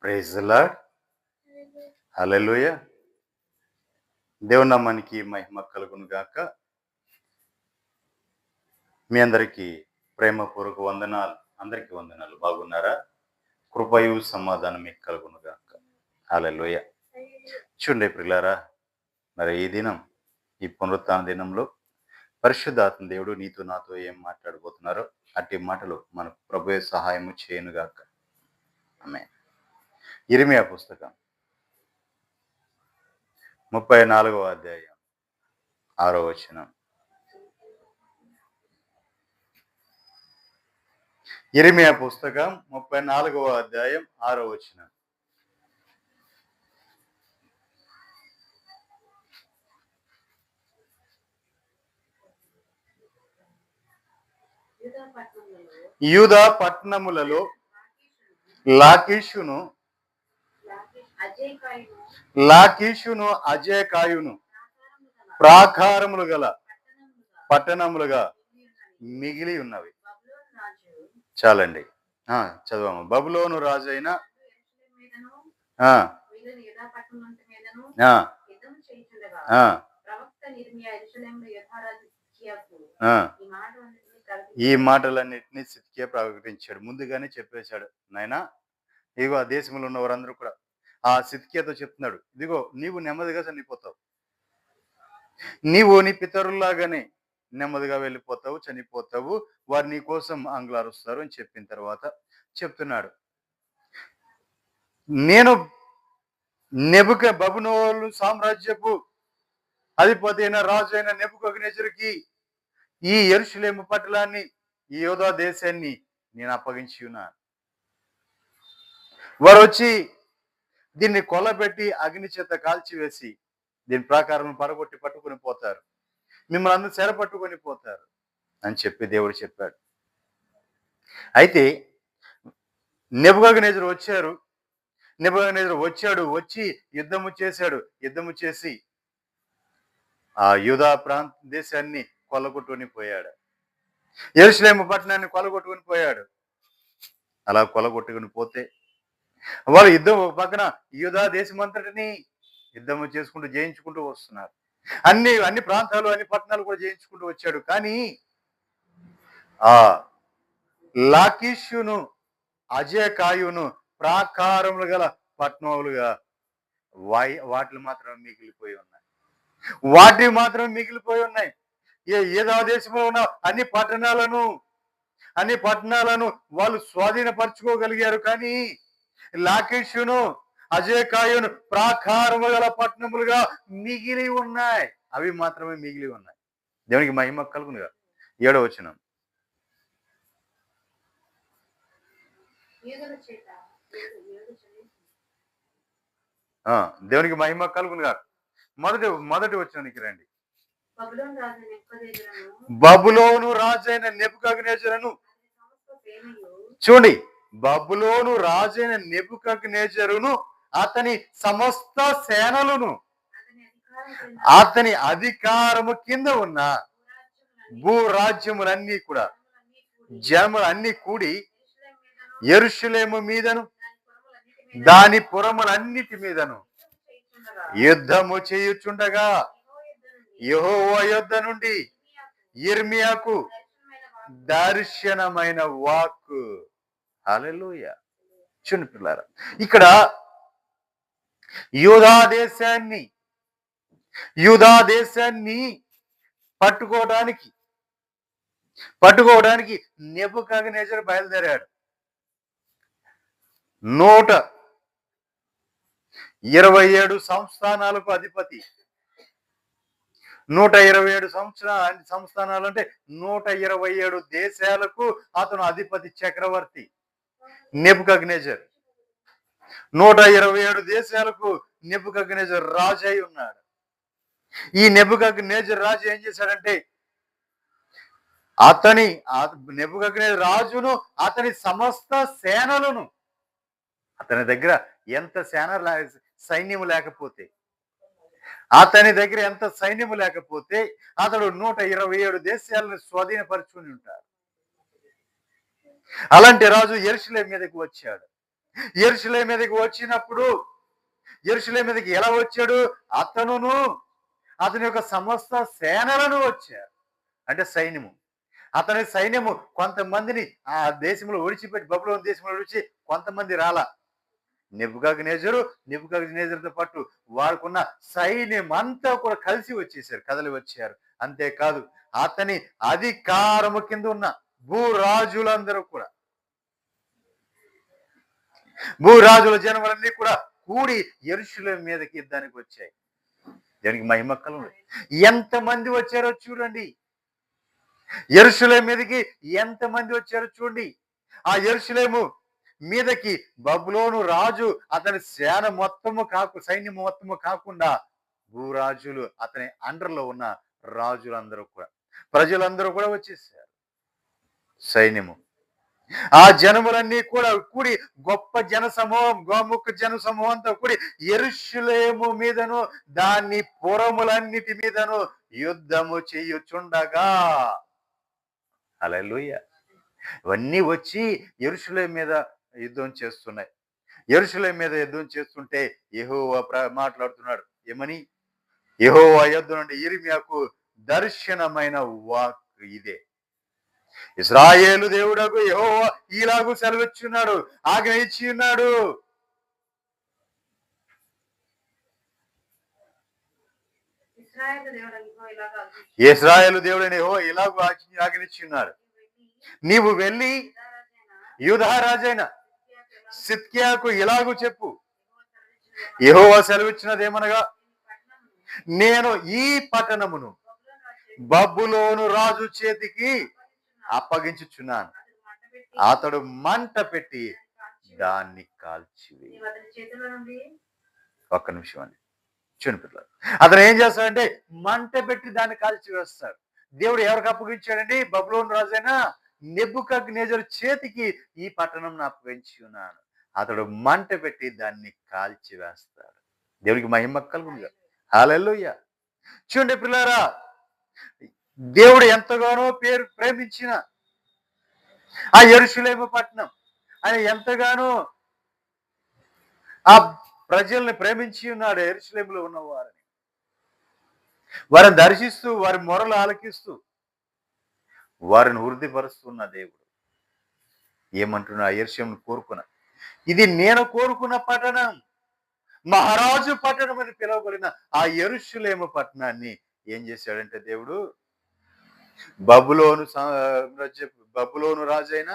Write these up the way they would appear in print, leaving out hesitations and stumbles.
Praise the lord. హల్లెలూయా. దేవుని నామానికి మహిమ కలుగును గాక. మీ అందరికీ ప్రేమపూర్వక వందనాలు. అందరికీ వందనాలు. బాగున్నారా? కృపయు సమాధానం మీకు కలుగును గాక. హల్లెలూయా. చూడండి ప్రియులారా, మరి ఈ దినం, ఈ పునరుత్థాన దినంలో పరిశుద్ధాత్మ దేవుడు నీతో నాతో ఏం మాట్లాడబోతున్నారో అట్టి మాటలు మనకు ప్రభువే సహాయము చేయను గాక. ఆమేన్. ఇర్మీయా పుస్తకం 34వ అధ్యాయం 6వ వచనం. ఇర్మీయా పుస్తకం 34వ అధ్యాయం 6వ వచనం. యూదా పట్టణములలో లాకీషును అజేకాయును ప్రాకారములు గల పట్టణములుగా మిగిలి ఉన్నవి. చాలండి. చదవము. బబులోను రాజైన ఈ మాటలన్నిటినీ సిద్కియా ప్రకటించాడు. ముందుగానే చెప్పేశాడు, నాయనా ఇదిగో ఆ దేశంలో ఉన్న వారందరూ కూడా ఆ సిద్కియాతో చెప్తున్నాడు, ఇదిగో నీవు నెమ్మదిగా చనిపోతావు, నీవు నీ పితరుల్లాగానే నెమ్మదిగా వెళ్ళిపోతావు, చనిపోతావు, వారు నీ కోసం అంగులారుస్తారు అని చెప్పిన తర్వాత చెప్తున్నాడు, నేను బబులోను సామ్రాజ్యపు అధిపతి అయిన రాజు అయిన నెబుకద్నెజరుకి ఈ యెరూషలేము పట్టణాన్ని, ఈ యూదా దేశాన్ని నేను అప్పగించి ఉన్నాను. వారు వచ్చి దీన్ని కొల్లబెట్టి అగ్ని చేత కాల్చివేసి దీని ప్రాకారం పడగొట్టి పట్టుకొని పోతారు, మిమ్మల్ని అందరూ చెర పట్టుకొని పోతారు అని చెప్పి దేవుడు చెప్పాడు. అయితే నెబుకద్నెజరు వచ్చి యుద్ధము చేసి ఆ యూదా ప్రాంత దేశాన్ని కొల్లగొట్టుకొని పోయాడు, యెరూషలేము పట్టణాన్ని కొల్లగొట్టుకొని పోయాడు. అలా కొల్లగొట్టుకుని పోతే వాళ్ళు యుద్ధం ఒక పక్కన యూదా దేశం అంతటిని యుద్ధము చేసుకుంటూ జయించుకుంటూ వస్తున్నారు. అన్ని ప్రాంతాలు, అన్ని పట్టణాలు కూడా జయించుకుంటూ వచ్చాడు. కానీ ఆ లాకీషును అజేకాయును ప్రాకారములు గల పట్టణములుగా వాటిని మాత్రం మిగిలిపోయి ఉన్నాయి. యూదా దేశంలో ఉన్న అన్ని పట్టణాలను వాళ్ళు స్వాధీనపరచుకోగలిగారు. కానీ లాకీషును అజేకాయును ప్రాకారము గల పట్టణములుగా మిగిలి ఉన్నాయి. అవి మాత్రమే మిగిలి ఉన్నాయి. దేవునికి మహిమ కలుగునుగా. 7వ వచనం. దేవునికి మహిమ కలుగునుగా. మొదటి వచనానికి రండి. బబులోను రాజైన నెబుకద్నెజరును చూడండి. బబులోను రాజైన నెబుకద్నెజరును అతని సమస్త సేనలను అతని అధికారము కింద ఉన్న భూరాజ్యములన్నీ కూడా జనములన్నీ కూడి యెరూషలేము మీదను దాని పురములన్నిటి మీదను యుద్ధము చేయుచుండగా యెహోవా యొద్ద నుండి ఇర్మీయాకు దర్శనమైన వాక్కు. హల్లెలూయా. చూడండి పిల్లారా, ఇక్కడ యూదా దేశాన్ని పట్టుకోవడానికి నెబుకద్నెజరు బయలుదేరాడు. 127 సంస్థానాలకు అధిపతి. 127 సంస్థానాలు అంటే 127 దేశాలకు అతను అధిపతి, చక్రవర్తి నెబుకద్నెజరు. 127 దేశాలకు నెబుకద్నెజరు రాజు అయి ఉన్నాడు. ఈ నెబుకద్నెజరు రాజు ఏం చేశాడంటే నెబుకద్నెజరు రాజును అతని సమస్త సేనలను, అతని దగ్గర ఎంత సైన్యము లేకపోతే అతడు 127 దేశాలను స్వాధీనపరుచుకుని ఉంటాడు. అలాంటి రాజు యెరూషలేము మీదకి వచ్చాడు. యెరూషలేము మీదకి వచ్చినప్పుడు యెరూషలేము మీదకి ఎలా వచ్చాడు? అతనును అతని యొక్క సమస్త సేనలను వచ్చారు. అంటే సైన్యము. అతని సైన్యము కొంతమందిని ఆ దేశంలో విడిచిపెట్టి బబులోను దేశంలో విడిచి కొంతమంది రాలా. నెబుకద్నెజరుతో పాటు వాడుకున్న సైన్యం అంతా కూడా కలిసి వచ్చేసారు, కదలి వచ్చారు. అంతేకాదు అతని అధికారము కింద ఉన్న భూరాజులందరూ కూడా, భూరాజుల జనములన్నీ కూడా కూడి యెరూషలేము మీదకి యుద్ధానికి వచ్చాయి. దానికి మహిమ కలుగును. ఎంతమంది వచ్చారో చూడండి. యెరూషలేము మీదకి ఎంతమంది వచ్చారో చూడండి. ఆ యెరూషలేము మీదకి బబులోను రాజు అతని సైన్యం మొత్తము కాకుండా భూరాజులు అతని అండర్లో ఉన్న రాజులందరూ కూడా, ప్రజలందరూ కూడా వచ్చేసారు. సైన్యము ఆ జనములన్నీ కూడా కూడి గొప్ప జన సమూహం, గోముఖ జన సమూహంతో కూడి యెరూషలేము మీదను దాని పురములన్నిటి మీదను యుద్ధము చేయుచుండగా, హల్లెలూయా, ఇవన్నీ వచ్చి యెరూషలేము మీద యుద్ధం చేస్తున్నాయి. యెరూషలేము మీద యుద్ధం చేస్తుంటే యెహోవా మాట్లాడుతున్నాడు. ఏమని? యెహోవా యొద్ద నుండి యిర్మీయాకు దర్శనమైన వాక్ ఇదే. ఇశ్రాయేలు దేవుడకు యెహోవా ఇలాగు సెలవిచ్చున్నాడు, ఆజ్ఞ ఇచ్చి ఉన్నాడు. ఇశ్రాయేలు దేవుడని యెహోవా ఇలాగు ఆజ్ఞనిచ్చి ఉన్నాడు. నీవు వెళ్ళి యూదా రాజైన సిద్కియాకు ఇలాగు చెప్పు, యెహోవా సెలవిచ్చినదేమనగా, నేను ఈ పట్టణమును బబులోను రాజు చేతికి అప్పగించుచున్నాను. అతడు మంట పెట్టి దాన్ని కాల్చివేయి. ఒక్క నిమిషం అండి, చూడండి పిల్లలు. అతను ఏం చేస్తాడంటే మంట పెట్టి దాన్ని కాల్చివేస్తాడు. దేవుడు ఎవరికి అప్పగించాడండి? బబులోను రాజైన నెబుకద్నెజరు చేతికి ఈ పట్టణం అప్పగించి ఉన్నాను. అతడు మంట పెట్టి దాన్ని కాల్చివేస్తాడు. దేవునికి మహిమ కలుగునుగా. హల్లెలూయా. చూడండి పిల్లారా, దేవుడు ఎంతగానో ప్రేమించిన ఆ యెరూషలేము పట్టణం, ఆయన ఎంతగానో ఆ ప్రజల్ని ప్రేమించి ఉన్నాడు. యెరూషలేములో ఉన్న వారిని, వారిని దర్శిస్తూ, వారి మొరలు ఆలకిస్తూ, వారిని వృద్ధిపరుస్తున్న దేవుడు ఏమంటున్నా? యెరూషలేమును కోరుకున్న, ఇది నేను కోరుకున్న పట్టణం, మహారాజు పట్టణం అని పిలువబడిన ఆ యెరూషలేము పట్టణాన్ని ఏం చేశాడంటే దేవుడు బబులోను రాజైన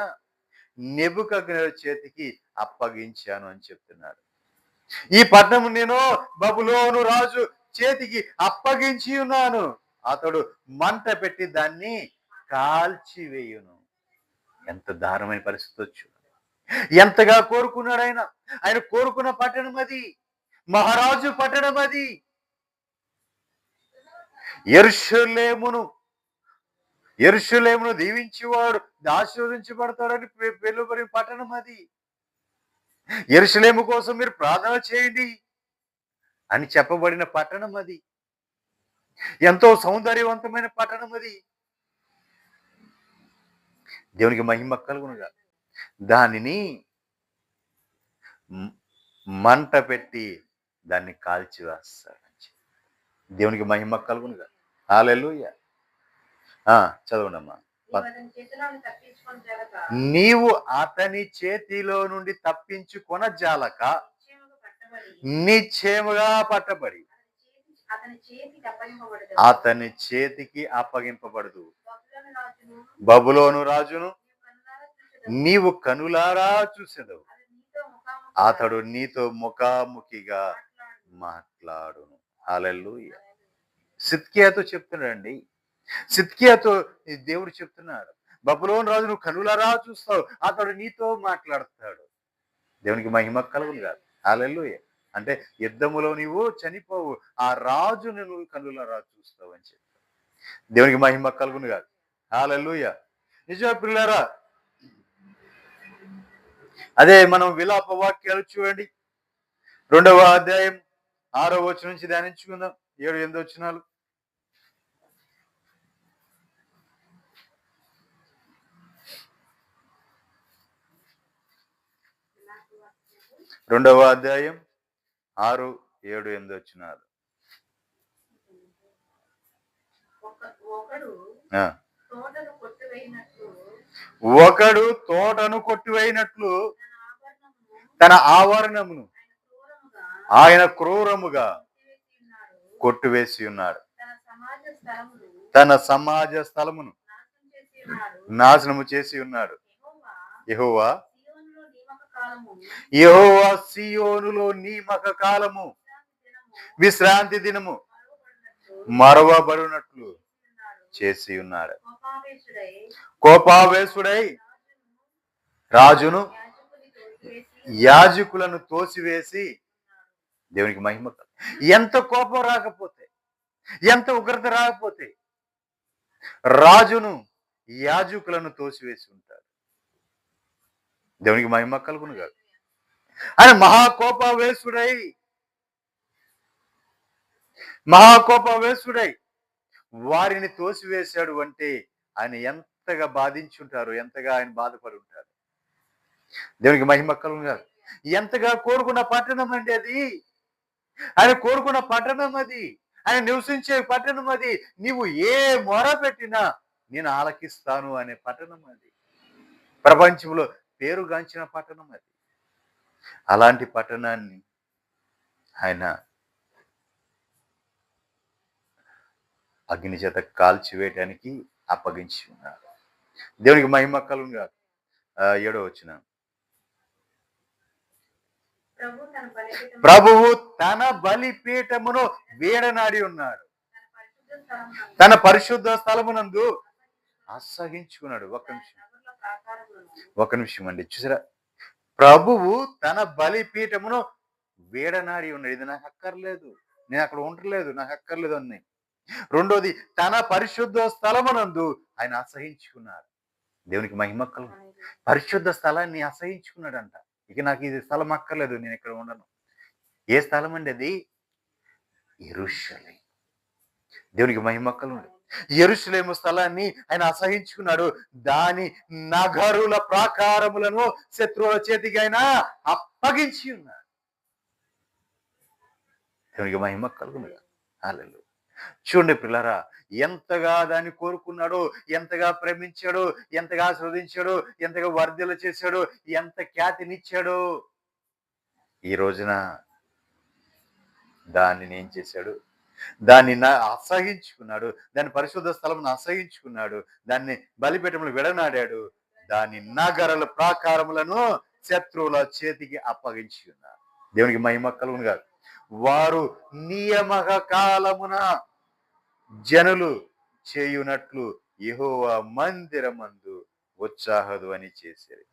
నెబుకద్నెజరు చేతికి అప్పగించాను అని చెప్తున్నాడు. ఈ పట్టణం నేను బబులోను రాజు చేతికి అప్పగించి ఉన్నాను. అతడు మంట పెట్టి దాన్ని కాల్చివేయును. ఎంత దారుణమైన పరిస్థితి వచ్చు. ఎంతగా కోరుకున్నాడు ఆయన. ఆయన కోరుకున్న పట్టణం అది, మహారాజు పట్టణం అది. యెరూషలేమును దీవించేవాడు ఆశీర్వదించబడతాడని పిలువబడిన పట్టణం అది. యెరూషలేము కోసం మీరు ప్రార్థన చేయండి అని చెప్పబడిన పట్టణం అది. ఎంతో సౌందర్యవంతమైన పట్టణం అది. దేవునికి మహిమ కలుగునుగా. దానిని మంట పెట్టి దాన్ని కాల్చివేస్తాడు. దేవునికి మహిమ కలుగునుగా. హల్లెలూయా. చదవండమ్మా. నీవు అతని చేతిలో నుండి తప్పించుకొన జాలక నిశ్చయముగా పట్టబడి అతని చేతికి అప్పగింపబడదు. బబులోను రాజును నీవు కనులారా చూసెదవు, అతడు నీతో ముఖాముఖిగా మాట్లాడును. హల్లెలూయా. సిద్కియాతో చెప్తున్నాడండి. సిద్కియాతో దేవుడు చెప్తున్నాడు, బబులోను రాజు నువ్వు కనులారా చూస్తావు, అతడు నీతో మాట్లాడతాడు. దేవునికి మహిమ కలుగును కాదు. హల్లెలూయా. అంటే యుద్ధములో నీవు చనిపోవు, ఆ రాజును నువ్వు కనులారా చూస్తావు అని చెప్పి. దేవునికి మహిమ కలుగును కాదు. హల్లెలూయా. నిజమే పిల్లారా. అదే మనం విలాప వాక్యాలు చూడండి, 2వ అధ్యాయం 6వ వచనం నుంచి ధ్యానించుకుందాం. 7, 8 వచనాలు. 2వ అధ్యాయం 6, 7, 8 వచనాలు. ఒకడు తోటను కొట్టివేయినట్లు తన ఆవరణమును ఆయన క్రూరముగా కొట్టివేసి ఉన్నాడు. తన సమాజ స్థలమును నాశనము చేసి ఉన్నాడు. యెహోవా సీయోనులో నియామక కాలము విశ్రాంతి దినము మరవబడినట్లు చేసి ఉన్నాడు. కోపావేశుడై రాజును యాజకులను తోసివేసి, దేవునికి మహిమ. ఎంత కోపం రాకపోతే, ఎంత ఉగ్రత రాకపోతే రాజును యాజకులను తోసివేసి ఉంటాడు. దేవునికి మహిమ కలుగును కాదు. ఆయన మహాకోపవేశుడై వారిని తోసివేశాడు అంటే ఆయన ఎంతగా బాధించుంటారు, ఎంతగా ఆయన బాధపడి ఉంటారు. దేవునికి మహిమ కలుగును కాదు. ఎంతగా కోరుకున్న పట్టణం అండి అది. ఆయన కోరుకున్న పట్టణం అది, ఆయన నివసించే పట్టణం అది. నీవు ఏ మొర పెట్టినా నేను ఆలకిస్తాను అనే పట్టణం అది. ప్రపంచంలో పేరుగాంచిన పట్టణం అది. అలాంటి పట్టణాన్ని ఆయన అగ్ని చేత కాల్చివేయటానికి అప్పగించి ఉన్నారు. దేవునికి మహిమ కలుగును కాదు. 7వ వచనం. ప్రభువు తన బలిపీఠమును వేడనాడి ఉన్నాడు, తన పరిశుద్ధ స్థలమునందు అసహించుకున్నాడు. ఒక నిమిషం అండి, చూసారా? ప్రభువు తన బలిపీఠమును వేడనాడి ఉన్నాడు. ఇది నాకు అక్కర్లేదు, నేను అక్కడ ఉండలేదు, నాకు అక్కర్లేదు అన్నాయి. రెండోది, తన పరిశుద్ధ స్థలమునందు ఆయన అసహించుకున్నాడు. దేవునికి మహిమ కలుగును. పరిశుద్ధ స్థలాన్ని అసహించుకున్నాడంట. ఇక నాకు ఇది స్థలం అక్కర్లేదు, నేను ఇక్కడ ఉండను. ఏ స్థలం అండి అది? యెరూషలేము. దేవునికి మహిమ కలుగును. యెరూషలేము స్థలాన్ని ఆయన అసహించుకున్నాడు. దాని నగరుల ప్రాకారములను శత్రువుల చేతికి ఆయన అప్పగించి ఉన్నాడు. దేవునికి మహిమ కలుగును. హల్లెలూయా. చూడండి పిల్లరా, ఎంతగా దాన్ని కోరుకున్నాడో, ఎంతగా ప్రేమించాడో, ఎంతగా ఆస్వాదించాడో, ఎంతగా వర్ధల చేశాడో, ఎంత ఖ్యాతినిచ్చాడో. ఈ రోజున దానిని ఏం చేశాడు? దాన్ని అసహించుకున్నాడు. దాని పరిశుద్ధ స్థలమును అసహించుకున్నాడు. దాన్ని బలిపీఠములు విడనాడాడు. దాని నగరాల ప్రాకారములను శత్రువుల చేతికి అప్పగించి ఉన్నారు. దేవునికి మహిమ కలుగును కాదు. వారు నియామక కాలమున జనులు చేయునట్లు యెహోవా మందిరమందు ఉత్సాహధ్వని చేశారు.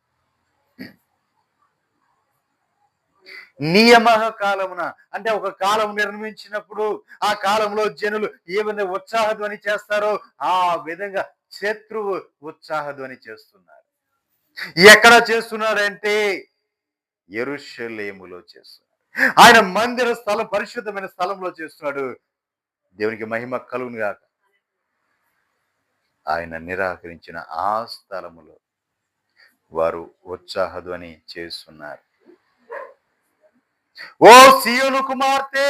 నియామక కాలమున అంటే ఒక కాలం నిర్మించినప్పుడు ఆ కాలంలో జనులు ఏ విధంగా ఉత్సాహధ్వని చేస్తారో ఆ విధంగా శత్రువు ఉత్సాహధ్వని చేస్తున్నారు. ఎక్కడ చేస్తున్నాడంటే యెరూషలేములో చేస్తున్నాడు. ఆయన మందిర స్థలం, పరిశుద్ధమైన స్థలంలో చేస్తున్నాడు. దేవునికి మహిమ కలుగును గాక. ఆయన నిరాకరించిన ఆ స్థలములో వారు ఉత్సాహధ్వని చేస్తున్నారు. ఓ సియోను కుమార్తె,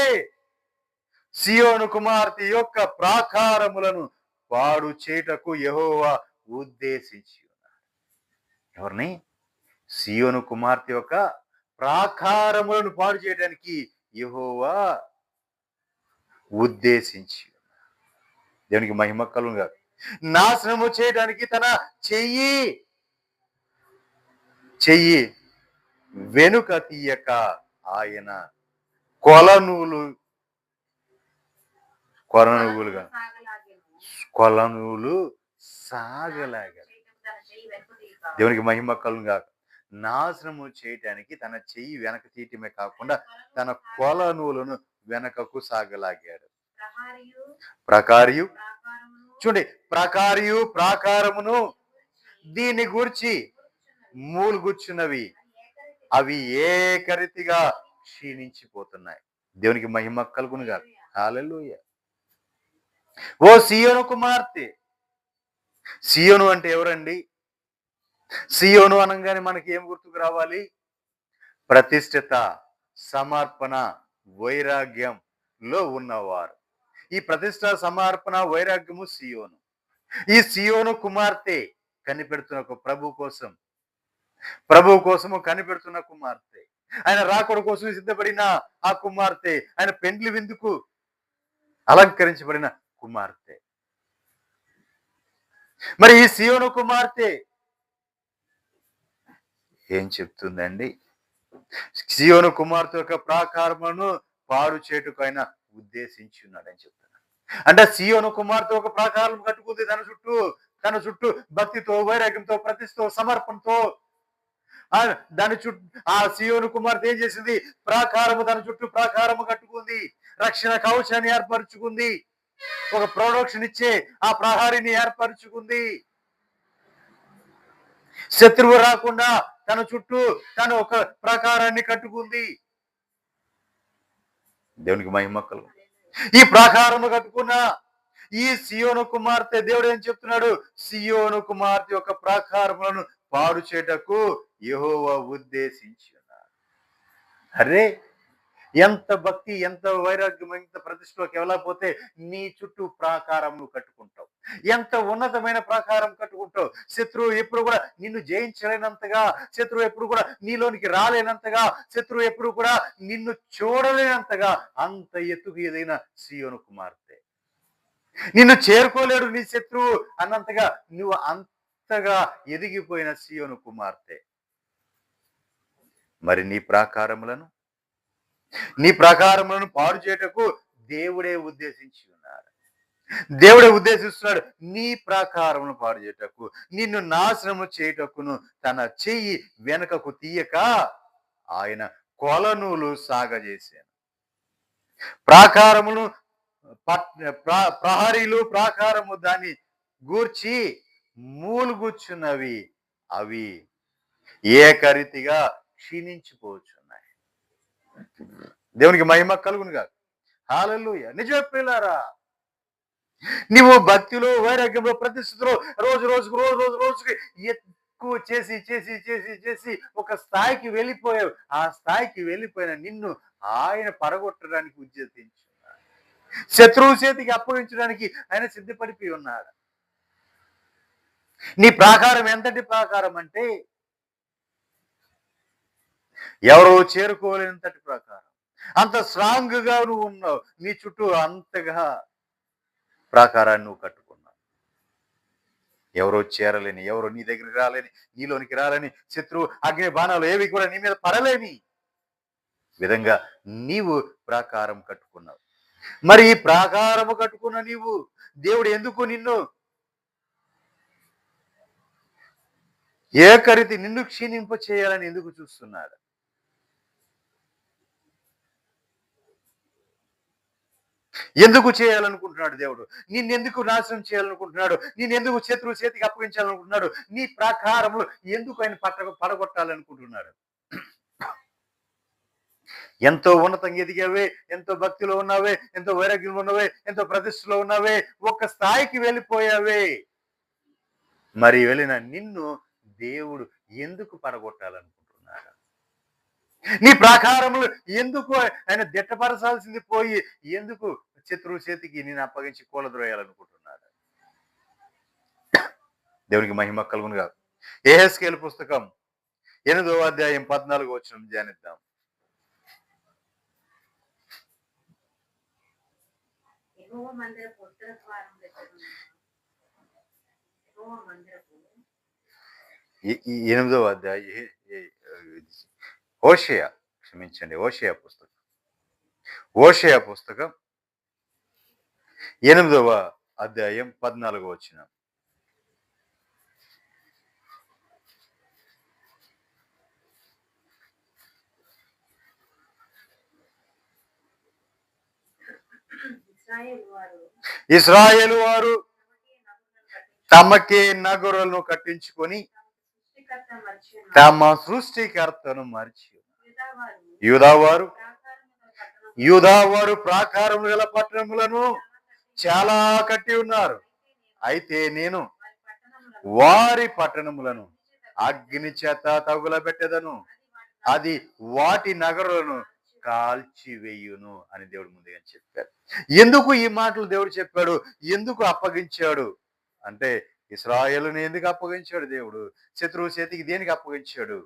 సియోను కుమార్తె యొక్క ప్రాకారములను పాడు చేయుటకు యెహోవా ఉద్దేశించి ఉన్నాడు. ఎవరిని? సియోను కుమార్తె యొక్క ప్రాకారములను పాడు చేయడానికి యెహోవా ఉద్దేశించి ఉన్నాడు. దేవునికి మహిమ కలుగును గాక. నాశనము చేయడానికి తన చెయ్యి వెనుక తీయక ఆయన కొలనూలుగా సాగలాగాడు. దేవునికి మహిమ కలుగును గాక. నాశనము చేయటానికి తన చెయ్యి వెనక తీయటమే కాకుండా తన కొలనూలను వెనకకు సాగలాగాడు. చూడండి, ప్రాకారమును దీన్ని గూర్చి మూలుగుచ్చున్నవి అవి ఏకరీతిగా క్షీణించిపోతున్నాయి. దేవునికి మహిమ కలుగును గాక. హల్లెలూయా. ఓ సియోను కుమార్తె. సియోను అంటే ఎవరండి? సియోను అనగానే మనకి ఏం గుర్తుకు రావాలి? ప్రతిష్ఠిత, సమర్పణ, వైరాగ్యంలో ఉన్నవారు. ఈ ప్రతిష్ట, సమర్పణ, వైరాగ్యము సియోను. ఈ సియోను కుమార్తె కనిపెడుతున్న ఒక ప్రభు కోసము కనిపెడుతున్న కుమార్తె, ఆయన రాకడ కోసం సిద్ధపడిన ఆ కుమార్తె, ఆయన పెండ్లి విందుకు అలంకరించబడిన కుమార్తె. మరి ఈ సియోను కుమార్తె ఏం చెప్తుందండి? సియోను కుమార్తె యొక్క ప్రాకారములను పాడు చేటుకు ఆయన ఉద్దేశించి ఉన్నాడని చెప్తున్నాడు. అంటే సియోను కుమార్తె ఒక ప్రాకారం కట్టుకుంది తన చుట్టూ భక్తితో, వైరాగ్యంతో, ప్రతిష్టతో, సమర్పణతో. దాని చుట్టూ ఆ సియోను కుమార్తె ఏం చేసింది? తన చుట్టూ ప్రాకారము కట్టుకుంది, రక్షణ కవచాన్ని ఏర్పరచుకుంది, ఒక ప్రొడక్షన్ ఇచ్చే ఆ ప్రహారిని ఏర్పరచుకుంది. శత్రువు రాకుండా తన చుట్టూ తను ఒక ప్రాకారాన్ని కట్టుకుంది. దేవునికి మహిమ కలుగు. ఈ ప్రాకారము కట్టుకున్న ఈ సియోను కుమార్తె, దేవుడు ఏం చెప్తున్నాడు? సియోను కుమార్తె యొక్క ప్రాకారములను పాడు చేటకు యెహోవా ఉద్దేశించి ఉన్నాడు. అరే, ఎంత భక్తి, ఎంత వైరాగ్యం, ఎంత ప్రతిష్టలోకి వెళ్ళకపోతే నీ చుట్టూ ప్రాకారం నువ్వు కట్టుకుంటావు. ఎంత ఉన్నతమైన ప్రాకారం కట్టుకుంటావు. శత్రువు ఎప్పుడు కూడా నిన్ను జయించలేనంతగా, శత్రువు ఎప్పుడు కూడా నీలోనికి రాలేనంతగా, శత్రువు ఎప్పుడు కూడా నిన్ను చూడలేనంతగా అంత ఎత్తుకు ఎదిగిన సియోను కుమార్తె. నిన్ను చేరుకోలేడు నీ శత్రువు అన్నంతగా నువ్వు అంతగా ఎదిగిపోయిన సియోను కుమార్తె. మరి నీ ప్రాకారములను పాడు చేయటకు దేవుడే ఉద్దేశించి ఉన్నాడు. దేవుడే ఉద్దేశిస్తున్నాడు నీ ప్రాకారమును పాడు చేయటకు, నిన్ను నాశనము చేయటకును తన చెయ్యి వెనకకు తీయక ఆయన కొలనూలు సాగజేశాను. ప్రాకారమును ప్రహరీలు ప్రాకారము దాన్ని గూర్చి మూలుగుచున్నవి, అవి ఏకరీతిగా క్షీణించిపోచున్నాయి. దేవునికి మహిమ కలుగునుగా. హల్లెలూయా. నిజమే ప్రియులారా, నీవు భక్తిలో, వైరాగ్యంలో, ప్రతిష్ఠలో రోజుకి ఎక్కువ చేసి ఒక స్థాయికి వెళ్ళిపోయావు. ఆ స్థాయికి వెళ్ళిపోయిన నిన్ను ఆయన పడగొట్టడానికి ఉద్దేశించున్నాడు. శత్రువు చేతికి అప్పగించడానికి ఆయన సిద్ధపడిపోయి ఉన్నాడు. నీ ప్రాకారం ఎంతటి ప్రాకారం అంటే ఎవరో చేరుకోలేనంతటి ప్రాకారం. అంత స్ట్రాంగ్ గా నువ్వు ఉన్నావు. నీ చుట్టూ అంతగా ప్రాకారాన్ని నువ్వు కట్టుకున్నావు. ఎవరో చేరలేని, ఎవరో నీ దగ్గరికి రాలేని, నీలోనికి రాలేని, శత్రువు అగ్ని బాణాలు ఏవి కూడా నీ మీద పడలేని విధంగా నీవు ప్రాకారం కట్టుకున్నావు. మరి ఈ ప్రాకారము కట్టుకున్న నీవు, దేవుడు ఎందుకు నిన్ను ఏకరీతి నిన్ను క్షీణింప చేయాలని ఎందుకు చూస్తున్నాడు? ఎందుకు చేయాలనుకుంటున్నాడు దేవుడు? నిన్నెందుకు నాశనం చేయాలనుకుంటున్నాడు? నిన్నెందుకు శత్రువు చేతికి అప్పగించాలనుకుంటున్నాడు? నీ ప్రాకారములు ఎందుకు ఆయన పడగొట్టాలనుకుంటున్నాడు? ఎంతో ఉన్నతంగా ఎదిగావే, ఎంతో భక్తిలో ఉన్నావే, ఎంతో వైరాగ్యంలో ఉన్నావే, ఎంతో ప్రతిష్టలో ఉన్నావే, ఒక స్థాయికి వెళ్ళిపోయావే. మరి వెళ్ళిన నిన్ను దేవుడు ఎందుకు పడగొట్టాలనుకుంటున్నాడు? నీ ప్రాకారములు ఎందుకు ఆయన దిట్టపరచాల్సింది పోయి ఎందుకు శత్రువు చేతికి నేను అప్పగించి కూలద్రోయాలనుకుంటున్నాడు? దేవునికి మహిమ కలుగునుగా. యెహెజ్కేలు పుస్తకం 8వ అధ్యాయం 14వ వచనం ధ్యానిద్దాం. ఎనిమిదవ అధ్యాయం ఓషియా పుస్తకం 8వ అధ్యాయం 14వ వచనం. ఇశ్రాయేలు వారు తమకే నగరులను కట్టించుకొని తమ సృష్టికర్తను మర్చి, యూదావారు ప్రాకారములు గల పట్టణములను చాలా కట్టి ఉన్నారు. అయితే నేను వారి పట్టణములను అగ్ని చేత తగులబెట్టెదను, అది వాటి నగరులను కాల్చివేయును అని దేవుడు ముందుగా చెప్పాడు. ఎందుకు ఈ మాటలు దేవుడు చెప్పాడు? ఎందుకు అప్పగించాడు అంటే, ఇశ్రాయేలుని ఎందుకు అప్పగించాడు దేవుడు? శత్రువు చేతికి దేనికి అప్పగించాడు?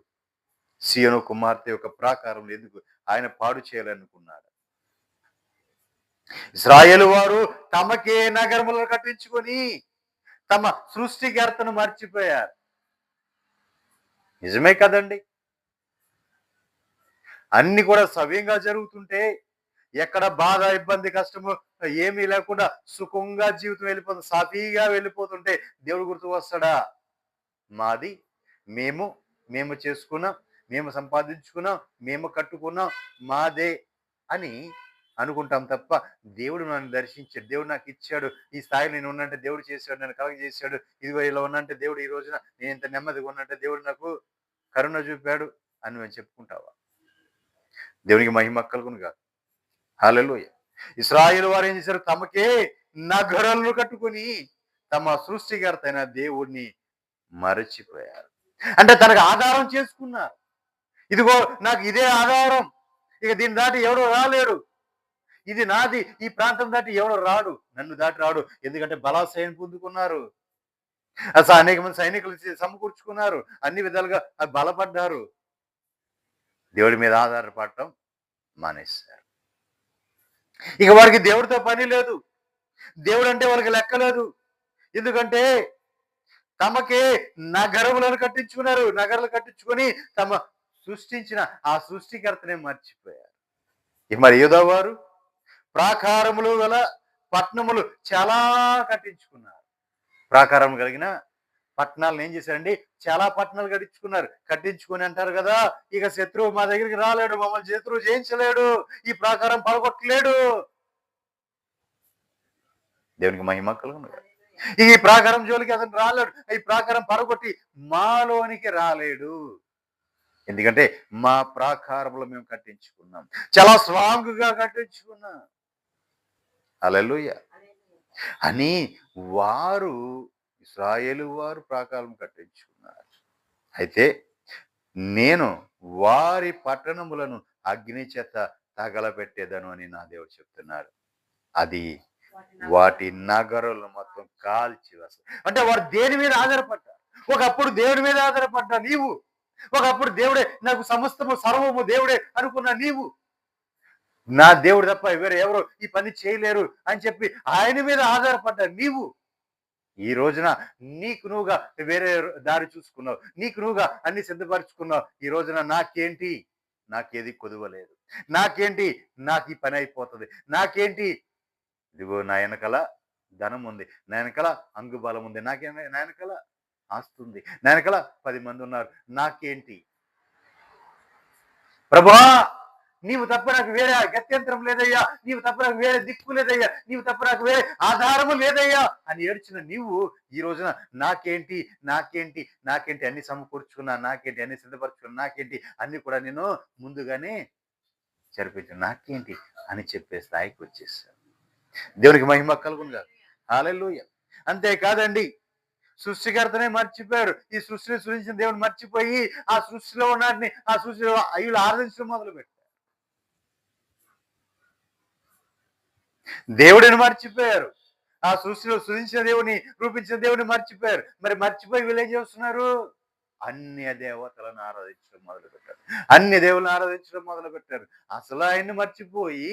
సీయోను కుమార్తె యొక్క ప్రాకారంలో ఎందుకు ఆయన పాడు చేయాలనుకున్నాడు? ఇశ్రాయేలు వారు తమకే నగరములను కట్టించుకొని తమ సృష్టికర్తను మర్చిపోయారు. నిజమే కదండి. అన్ని కూడా సవ్యంగా జరుగుతుంటే, ఎక్కడ బాధ, ఇబ్బంది, కష్టము ఏమీ లేకుండా సుఖంగా జీవితం వెళ్ళిపోతుంది, సాఫీగా వెళ్ళిపోతుంటే దేవుడు గుర్తు వస్తాడా? మాది, మేము మేము చేసుకున్నాం, మేము సంపాదించుకున్నాం, మేము కట్టుకున్నాం, మాదే అని అనుకుంటాం తప్ప, దేవుడు నన్ను దర్శించాడు, దేవుడు నాకు ఇచ్చాడు, ఈ స్థాయిలో నేను ఉన్నంటే దేవుడు చేశాడు, నన్ను కలగజేశాడు, ఇదిగో ఇలా ఉన్నంటే దేవుడు ఈ రోజున నేను ఇంత నెమ్మదిగా ఉన్నంటే దేవుడు నాకు కరుణ చూపాడు అని మేము చెప్పుకుంటావా? దేవునికి మహిమ కలుగును గాక. హల్లెలూయా. ఇశ్రాయేలు వారు ఏం చేశారు? తమకే నగరాలను కట్టుకొని తమ సృష్టికర్త అయిన దేవుడిని మరచిపోయారు. అంటే తనకు ఆధారం చేసుకున్నారు. ఇదిగో నాకు ఇదే ఆధారం, ఇక దీన్ని దాటి ఎవడో రాలేడు, ఇది నాది, ఈ ప్రాంతం దాటి ఎవడో రాడు, నన్ను దాటి రాడు. ఎందుకంటే బలాశయం పొందుకున్నారు, అసలు అనేక మంది సైనికులు సమకూర్చుకున్నారు, అన్ని విధాలుగా బలపడ్డారు. దేవుడి మీద ఆధారపడటం మానేశారు. ఇక వారికి దేవుడితో పని లేదు, దేవుడు అంటే వాళ్ళకి లెక్కలేదు. ఎందుకంటే తమకే నగరములను కట్టించుకున్నారు, నగరాలు కట్టించుకొని తమ సృష్టించిన ఆ సృష్టికర్తనే మర్చిపోయారు. మరి యూదా వారు ప్రాకారములు గల పట్టణములు చాలా కట్టించుకున్నారు. ప్రాకారం కలిగిన పట్టణాలను ఏం చేశారండి? చాలా పట్టణాలు కట్టించుకొని అంటారు కదా, ఇక శత్రువు మా దగ్గరికి రాలేడు, మమ్మల్ని శత్రువు జయించలేడు, ఈ ప్రాకారం పడగొట్టలేడు. దేవునికి మహిమ కలుగును. ఈ ప్రాకారం జోలికి అతను రాలేడు, ఈ ప్రాకారం పడగొట్టి మాలోనికి రాలేడు. ఎందుకంటే మా ప్రాకారంలో మేము కట్టించుకున్నాం, చాలా స్ట్రాంగ్ గా కట్టించుకున్నాం. హల్లెలూయా అని వారు, ఇశ్రాయేలు వారు ప్రాకారం కట్టించుకున్నారు. అయితే నేను వారి పట్టణములను అగ్ని చేత తగలబెట్టేదను అని నా దేవుడు చెప్తున్నాడు. అది వాటి నగరాలను మొత్తం కాల్చి వస్తాయి. అంటే వారు దేని మీద ఆధారపడ్డారు? ఒకప్పుడు దేవుడి మీద ఆధారపడ్డా నీవు, ఒకప్పుడు దేవుడే నాకు సమస్తము సర్వము దేవుడే అనుకున్న నీవు, నా దేవుడు తప్ప వేరే ఎవరు ఈ పని చేయలేరు అని చెప్పి ఆయన మీద ఆధారపడ్డా నీవు, ఈ రోజున నీకు నువ్వుగా వేరే దారి చూసుకున్నావు, నీకు నువ్వుగా అన్ని సిద్ధపరచుకున్నావు. ఈ రోజున నాకేంటి, నాకేది కొదువలేదు, నాకేంటి, నాకు ఈ పని అయిపోతుంది, నాకేంటి, ఇదిగో నా వెనకాల ధనం ఉంది, నా వెనకాల అంగుబలం ఉంది, నా వెనకాల ఆస్తుంది, నా వెనకాల 10 మంది ఉన్నారు, నాకేంటి ప్రభా, నీవు తప్ప నాకు వేరే గత్యంతరం లేదయ్యా, నీవు తప్ప నాకు వేరే దిక్కు లేదయ్యా, నీవు తప్ప నాకు వేరే ఆధారము లేదయ్యా అని ఏడ్చిన నీవు ఈ రోజున నాకేంటి, నాకేంటి, నాకేంటి, అన్ని సమకూర్చుకున్నా, నాకేంటి, అన్ని సిద్ధపరచుకున్నా, నాకేంటి, అన్ని కూడా నేను ముందుగానే జరిపించు, నాకేంటి అని చెప్పే స్థాయికి వచ్చేసాను. దేవునికి మహిమ కలుగును గాక. హల్లెలూయా. అంతేకాదండి, సృష్టికర్తనే మర్చిపోయారు. ఈ సృష్టిని సృష్టించిన దేవుని మర్చిపోయి ఆ సృష్టిలో ఉన్నాడిని, ఆ సృష్టిలో వీళ్ళు ఆరాధించడం మొదలు పెట్టారు. దేవుడిని మర్చిపోయారు, ఆ సృష్టిలో సృజించిన దేవుని, రూపించిన దేవుని మర్చిపోయారు. మరి మర్చిపోయి వీళ్ళు ఏం చేస్తున్నారు? అన్య దేవతలను ఆరాధించడం మొదలు పెట్టారు, అన్య దేవులను ఆరాధించడం మొదలు పెట్టారు. అసలు ఆయన్ని మర్చిపోయి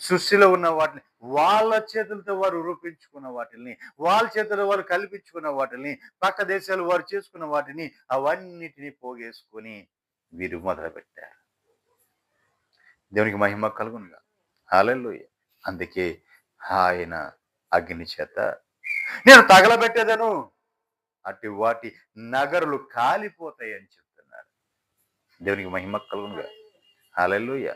సృష్టిలో ఉన్న వాటిని, వాళ్ళ చేతులతో వారు రూపించుకున్న వాటిని, వాళ్ళ చేతుల్లో వారు కల్పించుకున్న వాటిని, పక్క దేశాలు వారు చేసుకున్న వాటిని, అవన్నిటిని పోగేసుకొని వీరు మొదలు పెట్టారు. దేవునికి మహిమ కలుగునుగా. హల్లెలూయా. అందుకే ఆయన అగ్ని చేత నేను తగలబెట్టేదను, అటు వాటి నగరులు కాలిపోతాయి అని చెప్తున్నారు. దేవునికి మహిమ కలుగునుగా. హల్లెలూయా.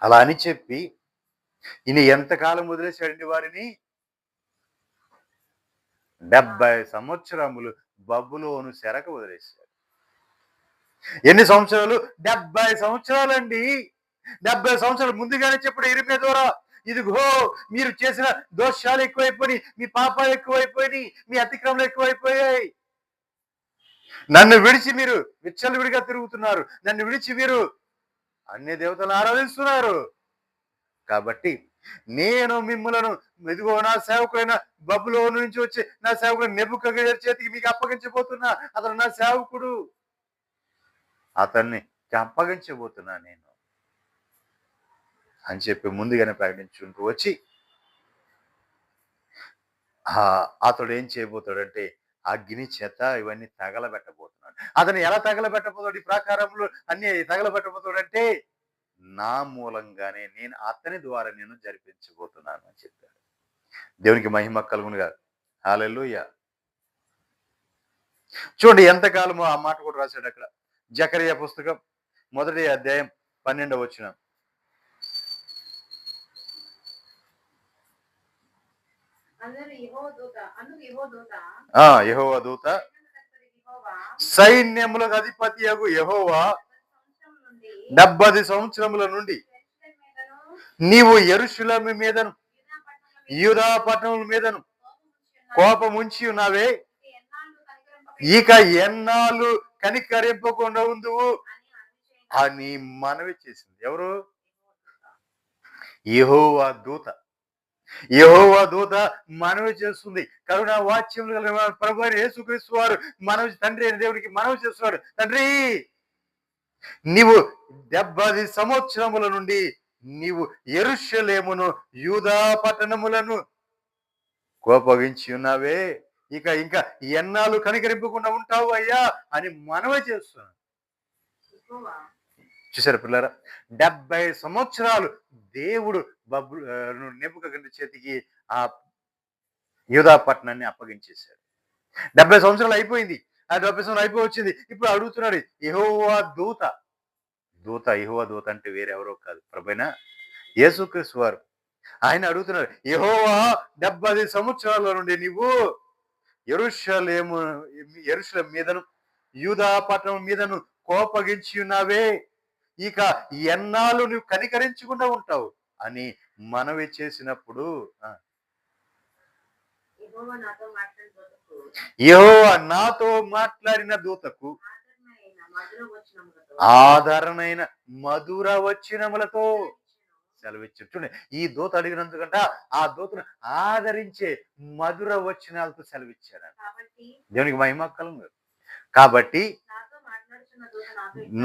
అలా అని చెప్పి ఈయన ఎంతకాలం వదిలేశాడండి వారిని? 70 సంవత్సరములు బబులోను చెరక వదిలేశాడు. ఎన్ని సంవత్సరాలు? 70 సంవత్సరాలండి. 70 సంవత్సరాలు ముందుగానే చెప్పాడు ఇర్మియా ద్వారా, ఇదిగో మీరు చేసిన దోషాలు ఎక్కువైపోయి, మీ పాపాలు ఎక్కువైపోయి, మీ అతిక్రమలు ఎక్కువైపోయాయి, నన్ను విడిచి మీరు విచ్చలవిడిగా తిరుగుతున్నారు. నన్ను విడిచి మీరు అన్య దేవతలను ఆరాధిస్తున్నారు. కాబట్టి నేను మిమ్ములను ఇదిగో నా సేవకుడైన బబులోను నుంచి వచ్చి నా సేవకుడు నెబుకద్నెజరు చేతికి మీకు అప్పగించబోతున్నా. అతను నా సేవకుడు. అతన్ని అప్పగించబోతున్నా నేను అని చెప్పి ముందుగానే ప్రకటించుకుంటూ వచ్చి అతడు ఏం చేయబోతాడంటే అగ్ని చేత ఇవన్నీ తగలబెట్టబోతున్నాడు. అతను ఎలా తగలబెట్టబోతాడు? ఈ ప్రాకారంలో అన్ని తగలబెట్టబోతాడంటే నా మూలంగానే నేను అతని ద్వారా నేను జరిపించబోతున్నాను అని చెప్పాడు. దేవునికి మహిమ కలుగునుగా. హల్లెలూయా. చూడండి ఎంతకాలమో ఆ మాట కూడా రాశాడు అక్కడ. జకరియా పుస్తకం 1వ అధ్యాయం 12వ వచనం. యెహోవా దూత సైన్యములకు అధిపతి యగు యెహోవా 70 సంవత్సరముల నుండి నీవు యెరూషలేము మీదను యూదా పట్టణముల మీదను కోపముంచి ఉన్నావే, ఇక ఎన్నాళ్ళు కనికరింపకుండా ఉందువు అని మనవి చేసింది. ఎవరు? యెహోవా దూత. యెహోవా దూత మనవి చేస్తుంది. కరుణ వాక్యములు కలిగిన ప్రభు అయిన యేసుక్రీస్తు వారు మనవి తండ్రి అయిన దేవునికి మనవి చేస్తున్నాడు. తండ్రి, నీవు 70 సంవత్సరముల నుండి నీవు యెరూషలేమును యూదా పట్టణములను కోపగించి ఉన్నావే, ఇంకా ఎన్నాళ్ళు కనికరింపకుండా ఉంటావు అయ్యా అని మనవి చేస్తున్నాడు. చూసారు పిల్లరా, 70 సంవత్సరాలు దేవుడు నెబుకద్నెజరు చేతికి ఆ యూదా పట్టణాన్ని అప్పగించేశాడు. 70 సంవత్సరాలు అయిపోయింది. ఆ 70 సంవత్సరాలు అయిపోయి వచ్చింది. ఇప్పుడు అడుగుతున్నాడు యెహోవా దూత. యెహోవా దూత అంటే వేరెవరో కాదు, ప్రభువైన యేసుక్రీస్తు వారు. ఆయన అడుగుతున్నారు, యెహోవా 70 సంవత్సరాల నుండి నీవు యెరూషలేము మీదను యూదా పట్టణం మీదను కోపగించి ఉన్నావే, ఇక ఎన్నాళ్ళు నువ్వు కనికరించకుండా ఉంటావు అని మనవి చేసినప్పుడు యెహోవా నాతో మాట్లాడిన దూతకు ఆదరణైన మధుర వచనములతో సెలవిచ్చాడు. చూడండి, ఈ దూత అడిగినందుకంట ఆ దూతను ఆదరించే మధుర వచనాలతో సెలవిచ్చాడు. దేవునికి మహిమ కలుగు. కాబట్టి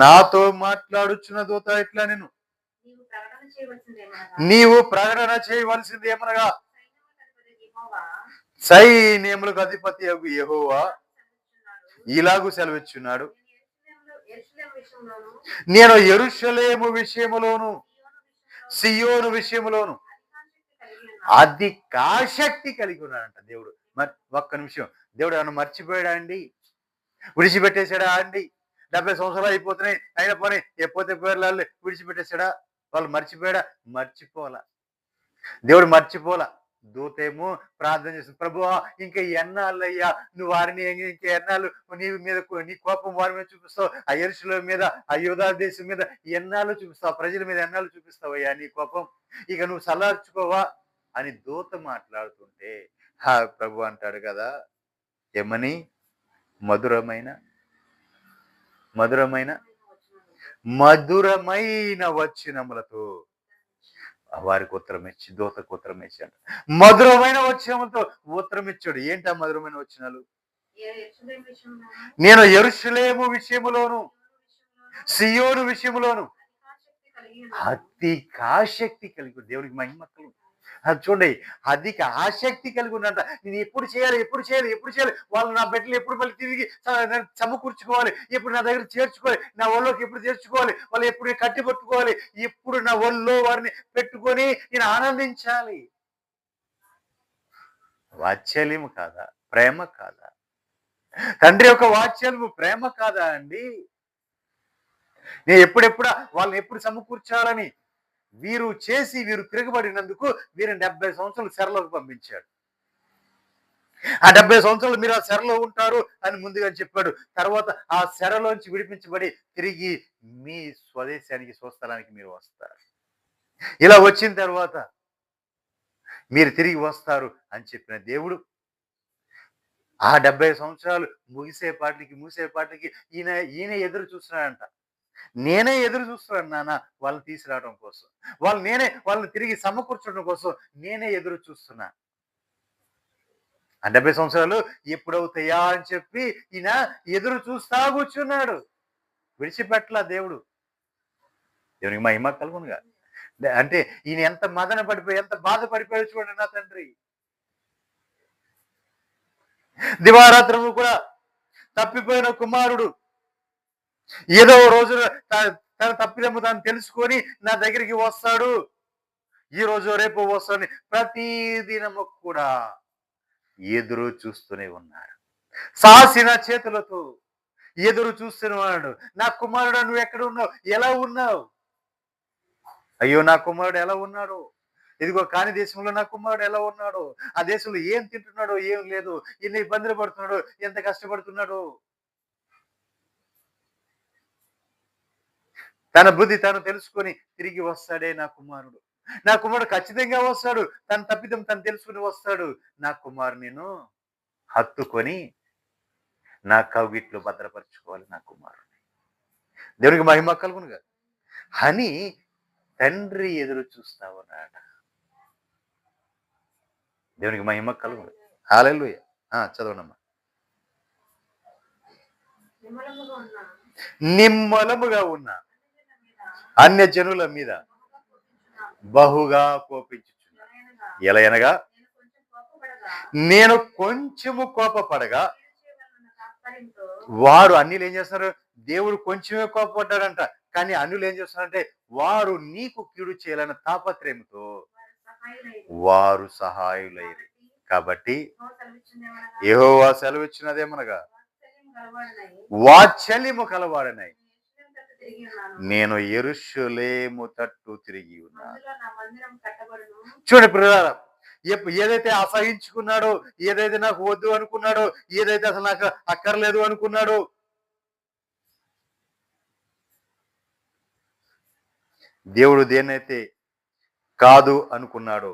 నాతో మాట్లాడుచున్న దూత ఇట్లా నేను నీవు ప్రకటన చేయవలసింది ఏమనగా, సైన్యములకు అధిపతి యగు యెహోవా ఇలాగూ సెలవిచ్చున్నాడు, నేను యెరూషలేము విషయములోను సియోను విషయములోను అధిక ఆసక్తి కలిగి ఉన్నాడంట దేవుడు. మరి ఒక్క నిమిషం, దేవుడు ఏమన్నా మర్చిపోయాడా అండి? విడిచిపెట్టేశాడా అండి? 70 సంవత్సరాలు అయిపోతున్నాయి, అయిన పని ఎప్పుడైతే పేర్లు విడిచిపెట్టేశాడా? వాళ్ళు మర్చిపోయాడా? మర్చిపోలా. దేవుడు మర్చిపోలా. దూతేమో ప్రార్థన చేస్తుంది, ప్రభువా ఇంకా ఎన్నాళ్ళయ్యా నువ్వు వారిని ఇంకా ఎన్నాళ్ళు నీ మీద నీ కోపం వారి మీద చూపిస్తావు, ఆ యెరూషలేము మీద ఆ యూదా దేశం మీద ఎన్నాళ్ళు చూపిస్తావు, ప్రజల మీద ఎన్నాళ్ళు చూపిస్తావయ్యా నీ కోపం, ఇక నువ్వు సల్లార్చుకోవా అని దూత మాట్లాడుతుంటే ప్రభు అంటాడు కదా, ఏమని? మధురమైన వచనములతో వారికి ఉత్తరం ఇచ్చి, దూతకు ఉత్తరం ఇచ్చాడు. మధురమైన వచనములతో ఉత్తరం ఇచ్చాడు. ఏంటి ఆ మధురమైన వచనాలు? నేను యెరూషలేము విషయములోను సియోను విషయములోను అధిక ఆసక్తి కలిగి. దేవునికి మహిమ కలుగు. చూడండి, అధిక ఆసక్తి కలిగి ఉన్నంట. నేను ఎప్పుడు చేయాలి, వాళ్ళు నా బిడ్డలు ఎప్పుడు మళ్ళీ తిరిగి సమకూర్చుకోవాలి, ఎప్పుడు నా దగ్గర చేర్చుకోవాలి, నా ఒళ్ళోకి ఎప్పుడు చేర్చుకోవాలి, వాళ్ళు ఎప్పుడు కట్టి పట్టుకోవాలి, ఎప్పుడు నా ఒళ్ళో వారిని పెట్టుకొని నేను ఆనందించాలి. వాత్సల్యము కాదా? ప్రేమ కాదా? తండ్రి యొక్క వాత్సల్యము ప్రేమ కాదా అండి? నేను ఎప్పుడెప్పుడు వాళ్ళని ఎప్పుడు సమకూర్చాలని వీరు తిరగబడినందుకు వీరిని 70 సంవత్సరాలు చెరలోకి పంపించాడు. ఆ 70 సంవత్సరాలు మీరు ఆ చెరలో ఉంటారు అని ముందుగా చెప్పాడు. తర్వాత ఆ చెరలోంచి విడిపించబడి తిరిగి మీ స్వదేశానికి, స్వస్థలానికి మీరు వస్తారు. ఇలా వచ్చిన తర్వాత మీరు తిరిగి వస్తారు అని చెప్పిన దేవుడు ఆ 70 సంవత్సరాలు మూసేపాటికి ఈయన ఈయన ఎదురు చూస్తున్నాడంట. నేనే ఎదురు చూస్తున్నాను నాన్న వాళ్ళని తీసుకురావడం కోసం. వాళ్ళని తిరిగి సమకూర్చడం కోసం నేనే ఎదురు చూస్తున్నా. ఆ 70 సంవత్సరాలు ఎప్పుడవుతాయా అని చెప్పి ఈయన ఎదురు చూస్తా కూర్చున్నాడు. విడిచిపెట్టలా దేవుడు. దేవునికి మహిమ కలుగునుగా. అంటే ఈయన ఎంత మదన పడిపోయి, ఎంత బాధపడిపోయాడో చూడండి నా తండ్రి. దివారాత్రము కూడా తప్పిపోయిన కుమారుడు ఏదో ఓ రోజున తన తప్పిదమ్ము తాను తెలుసుకొని నా దగ్గరికి వస్తాడు. ఈ రోజు రేపు వస్తాడని ప్రతి దినము కూడా ఎదురు చూస్తూనే ఉన్నాడు. సాసిన చేతులతో ఎదురు చూస్తున్నాడు. నా కుమారుడు నువ్వు ఎక్కడ ఉన్నావు? ఎలా ఉన్నావు? అయ్యో నా కుమారుడు ఎలా ఉన్నాడు? ఇదిగో కాని దేశంలో నా కుమారుడు ఎలా ఉన్నాడు? ఆ దేశంలో ఏం తింటున్నాడో ఏం లేదు, ఎన్ని ఇబ్బందులు పడుతున్నాడో, ఎంత కష్టపడుతున్నాడో. తన బుద్ధి తాను తెలుసుకొని తిరిగి వస్తాడే నా కుమారుడు. నా కుమారుడు ఖచ్చితంగా వస్తాడు. తన తప్పిదం తను తెలుసుకుని వస్తాడు. నా కుమారు నేను హత్తుకొని నా కౌగిట్లో భద్రపరచుకోవాలి నా కుమారుని. దేవునికి మహిమ కలుగునుగా అని తండ్రి ఎదురు చూస్తా ఉన్నాడు. దేవునికి మహిమ కలుగును. హల్లెలూయా. చదవనమ్మా. నిమ్మలముగా ఉన్న అన్య జనుల మీద బహుగా కోపించుచున్నాను. ఎలయనగా నేను కొంచెము కోపపడగా వారు అన్యులు ఏం చేస్తున్నారు? దేవుడు కొంచెమే కోపపడ్డాడంట. కానీ అన్యులు ఏం చేస్తున్నారంటే వారు నీకు కీడు చేయాలన్న తాపత్రయంతో వారు సహాయులైరి. కాబట్టి యెహోవా సెలవిచ్చినదేమనగా వాత్సల్యము కలవాడనై నేను యెరూషలేము తట్టు తిరిగి ఉన్నాను. చూడండి ప్రియులారా, ఏదైతే అసహించుకున్నాడో, ఏదైతే నాకు వద్దు అనుకున్నాడో, ఏదైతే అసలు నాకు అక్కర్లేదు అనుకున్నాడో, దేవుడు దేన్నైతే కాదు అనుకున్నాడో,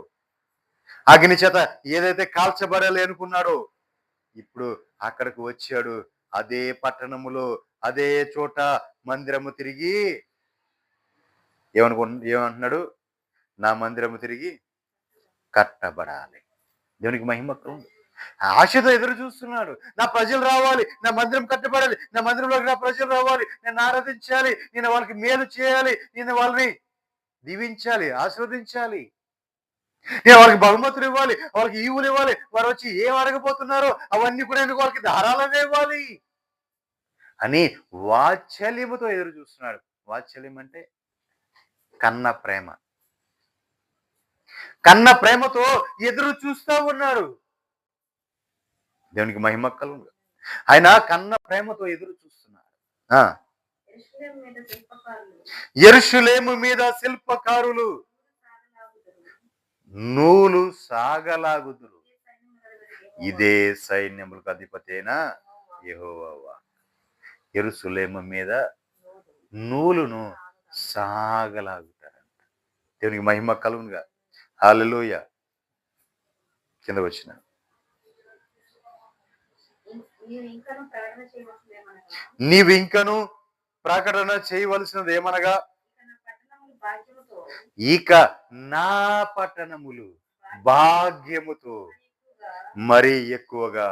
అగ్ని చేత ఏదైతే కాల్చబడాలి అనుకున్నాడో, ఇప్పుడు అక్కడికి వచ్చాడు. అదే పట్టణములో అదే చోట మందిరము తిరిగి ఏమంటున్నాడు? నా మందిరము తిరిగి కట్టబడాలి. దేవునికి మహిమ. ఆశతో ఎదురు చూస్తున్నాడు. నా ప్రజలు రావాలి, నా మందిరం కట్టబడాలి, నా మందిరంలోకి నా ప్రజలు రావాలి, నేను ఆరాధించాలి, నేను వాళ్ళకి మేలు చేయాలి, నేను వాళ్ళని దీవించాలి, ఆశీర్వదించాలి, నేను వాళ్ళకి బహుమతులు ఇవ్వాలి, వాళ్ళకి ఈవులు ఇవ్వాలి, వారు వచ్చి ఏం అడగబోతున్నారో అవన్నీ కూడా నేను వాళ్ళకి ధారాళంగా ఇవ్వాలి అని వాత్సల్యముతో ఎదురు చూస్తున్నాడు. వాత్సల్యం అంటే కన్న ప్రేమ. కన్న ప్రేమతో ఎదురు చూస్తా ఉన్నాడు. దేవునికి మహిమ కలుగు. ఆయన కన్న ప్రేమతో ఎదురు చూస్తున్నాడు. యెరూషలేము మీద శిల్పకారులు నూలు సాగలాగుదురు. ఇదే సైన్యములకు అధిపతి అయిన యెహోవా. యెరూషలేము మీద నూలును సాగలాగుతారంట. దేవునికి మహిమ కలుగునుగా. హల్లెలూయా. కింద వచ్చిన నీవు ఇంకను ప్రకటన చేయవలసినది ఏమనగా ఇక నా పట్టణములు భాగ్యముతో మరి ఎక్కువగా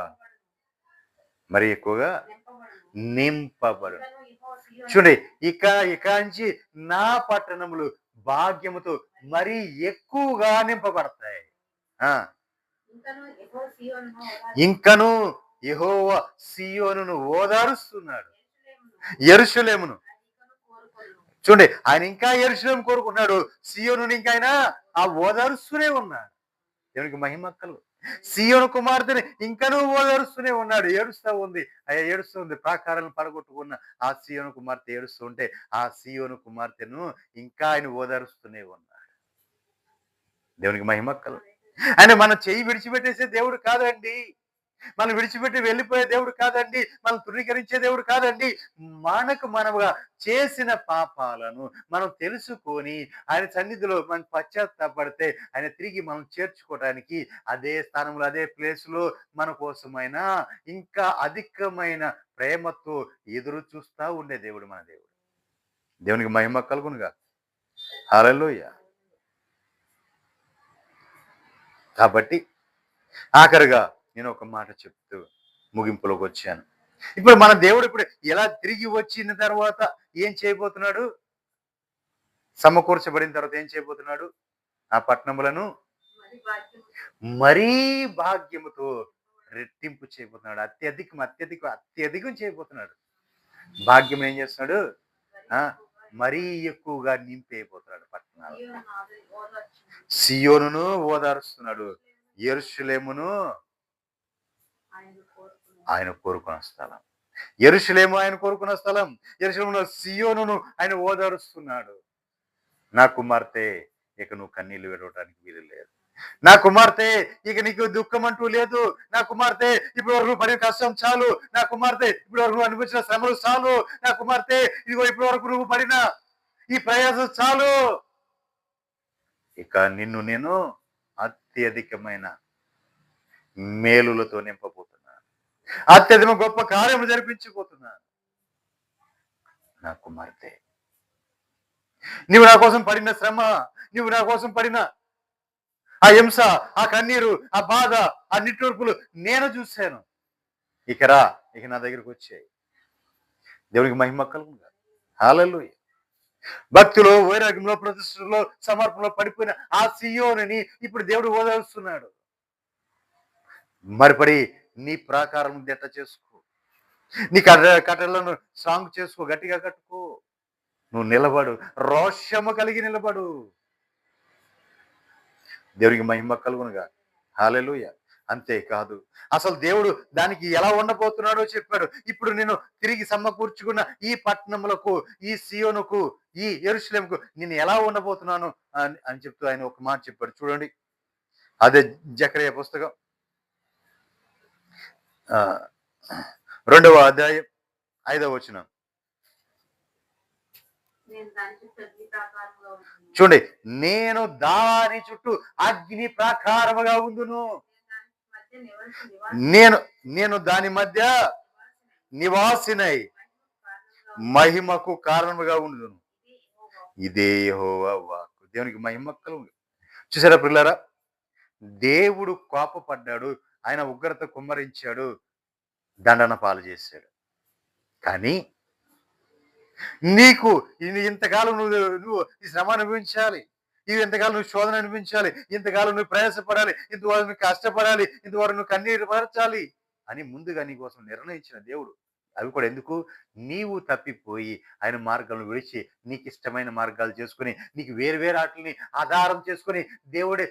నింపబడు. చూడండి, ఇక నుంచి నా పట్టణములు భాగ్యముతో మరి ఎక్కువగా నింపబడతాయి. ఇంకను యెహోవా సీయోనును ఓదారుస్తున్నాడు, యెరూషలేమును. చూడండి, ఆయన ఇంకా యెరూషలేము కోరుకుంటున్నాడు, సీయోనుని ఇంకా ఆయన ఓదారుస్తూనే ఉన్నాడు. దేవునికి మహిమ కలుగు. సీయోను కుమార్తెని ఇంకనూ ఓదారుస్తూనే ఉన్నాడు. ఏడుస్తూ ఉంది, ఏడుస్తూ ఉంది. ప్రాకారాలను పడగొట్టుకున్న ఆ సీయోను కుమార్తె ఏడుస్తూ ఉంటే ఆ సీయోను కుమార్తెను ఇంకా ఆయన ఓదారుస్తూనే ఉన్నాడు. దేవునికి మహిమ కలుగు. ఆయన మన చెయ్యి విడిచిపెట్టేసే దేవుడు కాదండి. మనం విడిచిపెట్టి వెళ్ళిపోయే దేవుడు కాదండి. మనం తృణీకరించే దేవుడు కాదండి. మనకు మనముగా చేసిన పాపాలను మనం తెలుసుకొని ఆయన సన్నిధిలో మనం పశ్చాత్తాపడితే ఆయన తిరిగి మనం చేర్చుకోవడానికి అదే స్థానంలో, అదే ప్లేస్‌లో మన కోసమైన ఇంకా అధికమైన ప్రేమతో ఎదురు చూస్తా ఉండే దేవుడు మన దేవుడు. దేవునికి మహిమ కలుగునుగాక. హల్లెలూయా! కాబట్టి ఆఖరిగా నేను ఒక మాట చెప్తూ ముగింపులోకి వచ్చాను. ఇప్పుడు మన దేవుడు ఇప్పుడు ఎలా తిరిగి వచ్చిన తర్వాత ఏం చేయబోతున్నాడు? సమకూర్చబడిన తర్వాత ఏం చేయబోతున్నాడు? ఆ పట్టణములను మరీ భాగ్యముతో రెట్టింపు చేయబోతున్నాడు. అత్యధికం చేయబోతున్నాడు. భాగ్యం ఏం చేస్తున్నాడు? ఆ! మరీ ఎక్కువగా నింపేయబోతున్నాడు పట్టణాలు. సియోనును ఓదారుస్తున్నాడు. యెరూషలేమును ఆయన కోరుకున్న స్థలం. యెరూషలేము ఆయన కోరుకున్న స్థలం. యెరూషలేములో సియోనును ఆయన ఓదారుస్తున్నాడు. నా కుమార్తె, ఇక నువ్వు కన్నీళ్లు విడవడానికి వీలు లేదు. నా కుమార్తె, ఇక నీకు దుఃఖం అంటూ లేదు. నా కుమార్తె, ఇప్పటి వరకు పడిన కష్టం చాలు. నా కుమార్తె, ఇప్పటి వరకు అనుభవించిన శ్రమలు చాలు. నా కుమార్తె, ఇదిగో ఇప్పటి వరకు నువ్వు పడిన ఈ ప్రయాసం చాలు. ఇక నిన్ను నేను అత్యధికమైన మేలులతో నింపబోతున్నాను. అత్యధిక గొప్ప కార్యము జరిపించబోతున్నాను. నా కుమార్తె, నువ్వు నా కోసం పడిన శ్రమ, నువ్వు నా కోసం పడిన ఆ హింస, ఆ కన్నీరు, ఆ బాధ, ఆ నిట్టూర్పులు నేను చూశాను. ఇక రా, ఇక నా దగ్గరికి వచ్చాయి. దేవునికి మహిమ కలుగునుగాక. హల్లెలూయా! భక్తిలో, వైరాగ్యంలో, ప్రతిష్టలో, సమర్పణలో పడిపోయిన ఆ సియోనుని ఇప్పుడు దేవుడు ఓదారుస్తున్నాడు. మరిపడి నీ ప్రాకారం దిట్ట చేసుకో. నీ కట్టెలను స్ట్రాంగ్ చేసుకో, గట్టిగా కట్టుకో. నువ్వు నిలబడు, రోషము కలిగి నిలబడు. దేవునికి మహిమ కలుగునుగాక. హల్లెలూయా! అంతేకాదు, అసలు దేవుడు దానికి ఎలా ఉండబోతున్నాడో చెప్పాడు. ఇప్పుడు నేను తిరిగి సమకూర్చుకున్న ఈ పట్టణములకు, ఈ సియోనుకు, ఈ యెరూషలేముకు నేను ఎలా ఉండబోతున్నాను అని చెప్తూ ఆయన ఒక మాట చెప్పాడు. చూడండి, అదే జకర్యా పుస్తకం 2వ అధ్యాయం 5వ వచనం చూడండి. నేను దాని చుట్టూ అగ్ని ప్రాకారముగా ఉందును. నేను నేను దాని మధ్య నివాసినై మహిమకు కారణముగా ఉండును. ఇదే యెహోవా వాక్కు. దేవునికి మహిమ కలుగును. చూసారా పిల్లరా, దేవుడు కోపపడ్డాడు, ఆయన ఉగ్రత కుమ్మరించాడు, దండన పాలు చేశాడు. కానీ నీకు ఇంతకాలం నువ్వు ఈ శ్రమ అనుభవించాలి, ఇంతకాలం నువ్వు శోధన అనిపించాలి, ఇంతకాలం నువ్వు ప్రయాసపడాలి, ఇంతవరకు నువ్వు కష్టపడాలి, ఇంతవరకు నువ్వు కన్నీరు పరచాలి అని ముందుగా నీ కోసం నిర్ణయించిన దేవుడు. అవి కూడా ఎందుకు? నీవు తప్పిపోయి ఆయన మార్గాలను విడిచి నీకు ఇష్టమైన మార్గాలు చేసుకుని, నీకు వేరు వేరు వాటిని ఆధారం చేసుకుని దేవుని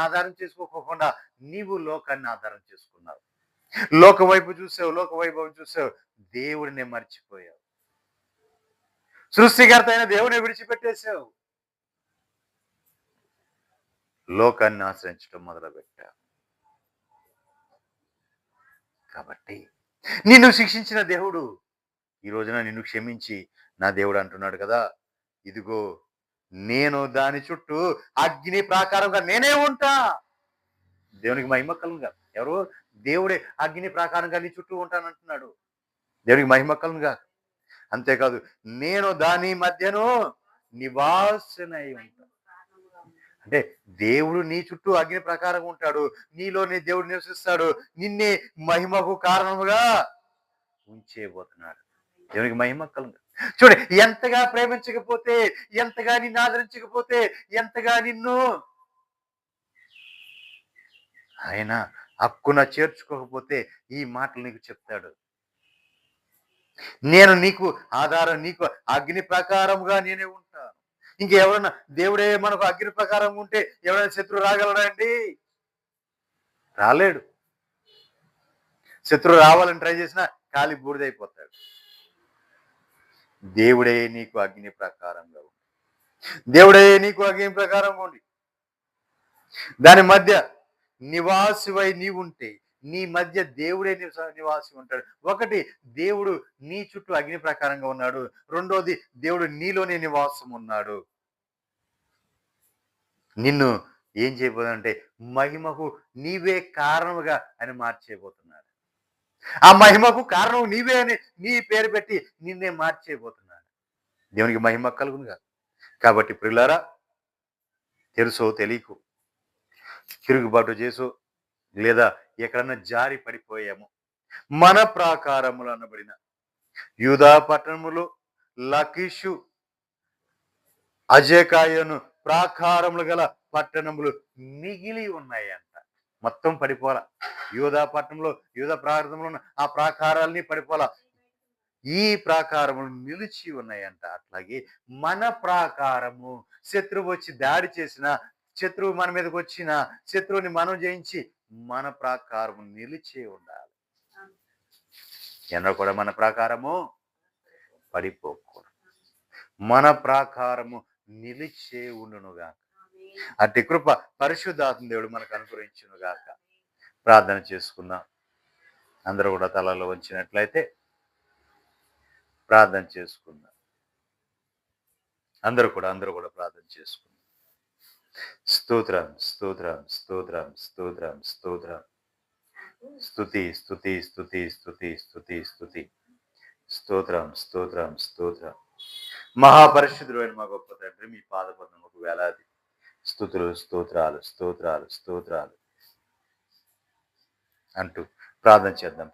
ఆధారం చేసుకోకుండా నీవు లోకాన్ని ఆధారం చేసుకున్నావు. లోక వైపు చూసావు, లోక వైభవం చూసావు, దేవుడిని మర్చిపోయావు. సృష్టికర్త అయిన దేవుని విడిచిపెట్టేశావు. లోకాన్ని ఆశ్రయించడం మొదలుపెట్టావు. కాబట్టి నిన్ను శిక్షించిన దేవుడు ఈ రోజున నిన్ను క్షమించి నా దేవుడు అంటున్నాడు కదా, ఇదిగో నేను దాని చుట్టూ అగ్ని ప్రాకారంగా నేనే ఉంటా. దేవునికి మహిమ కలుగునుగాక. ఎవరు? దేవుడే అగ్ని ప్రాకారంగా నీ చుట్టూ ఉంటానంటున్నాడు. దేవునికి మహిమ కలుగునుగాక. అంతేకాదు, నేను దాని మధ్యను నివాసనై ఉంటా. అంటే దేవుడు నీ చుట్టూ అగ్ని ప్రకారం ఉంటాడు, నీలోనే దేవుడు నివసిస్తాడు, నిన్నే మహిమకు కారణముగా ఉంచేయబోతున్నాడు. దేవునికి మహిమ కలుగును. చూడండి, ఎంతగా ప్రేమించకపోతే, ఎంతగా నిన్ను ఆదరించకపోతే, ఎంతగా నిన్ను ఆయన హక్కున చేర్చుకోకపోతే ఈ మాటలు నీకు చెప్తాడు. నేను నీకు ఆధారం, నీకు అగ్ని ప్రకారముగా నేనే ఉంటాను. ఇంకెవరన్నా దేవుడే మనకు అగ్ని ప్రకారం ఉంటే ఎవరైనా శత్రువు రాగలడా అండి? రాలేడు. శత్రువు రావాలని ట్రై చేసినా కాలి బూడిదైపోతాడు. దేవుడే నీకు అగ్ని ప్రకారంగా ఉంది. దేవుడే నీకు అగ్ని ప్రకారంగా ఉండి దాని మధ్య నివాసివై నీవుంటే, నీ మధ్య దేవుడే నివాసి ఉంటాడు. ఒకటి, దేవుడు నీ చుట్టూ అగ్ని ప్రకారంగా ఉన్నాడు. రెండోది, దేవుడు నీలోనే నివాసం ఉన్నాడు. నిన్ను ఏం చేయబోతుందంటే మహిమకు నీవే కారణముగా ఆయన మార్చేయబోతున్నాడు. ఆ మహిమకు కారణం నీవే అని నీ పేరు పెట్టి నిన్నే మార్చేయబోతున్నాడు. దేవునికి మహిమ కలుగును కాదు. కాబట్టి ప్రియులారా, తెలుసో తెలియకు తిరుగుబాటు చేసో లేదా ఎక్కడన్నా జారి పడిపోయాము, మన ప్రాకారములు అనబడిన యూదా పట్టణములు, లకీషు, అజేకాయను ప్రాకారములు గల పట్టణములు మిగిలి ఉన్నాయంట. మొత్తం పడిపోలా. యూదా పట్టణంలో యూదా ప్రాకారంలో ఉన్న ఆ ప్రాకారాలని పడిపోలా. ఈ ప్రాకారములు నిలిచి ఉన్నాయంట. అట్లాగే మన ప్రాకారము, శత్రువు వచ్చి దాడి చేసిన, శత్రువు మన మీదకి వచ్చిన, శత్రువుని మనం జయించి మన ప్రాకారము నిలిచే ఉండాలి. ఎన్నో కూడా మన ప్రాకారము పడిపోకూడదు. మన ప్రాకారము నిలిచే ఉండునుగాక. అట్టి కృప పరిశుద్ధాత్మ దేవుడు మనకు అనుగ్రహించునుగాక. ప్రార్థన చేసుకుందాం. అందరూ కూడా తలలో వంచినట్లయితే ప్రార్థన చేసుకుందాం. అందరూ కూడా ప్రార్థన చేసుకుందాం. స్తోత్రం, స్తోత్రం, స్తోత్రం, స్తోత్రం, స్తోత్రం. స్తుతి, స్తుతి, స్తుతి, స్తుతి, స్తుతి, స్తుతి. స్తోత్రం, స్తోత్రం, స్తోత్రం. మహాపరిశుద్ధుడు అయిన మా గొప్ప తండ్రి, మీ పాదపద్మముకు వేలాది స్తుతులు, స్తోత్రాలు, స్తోత్రాలు, స్తోత్రాలు అంటూ ప్రార్థన చేద్దాం.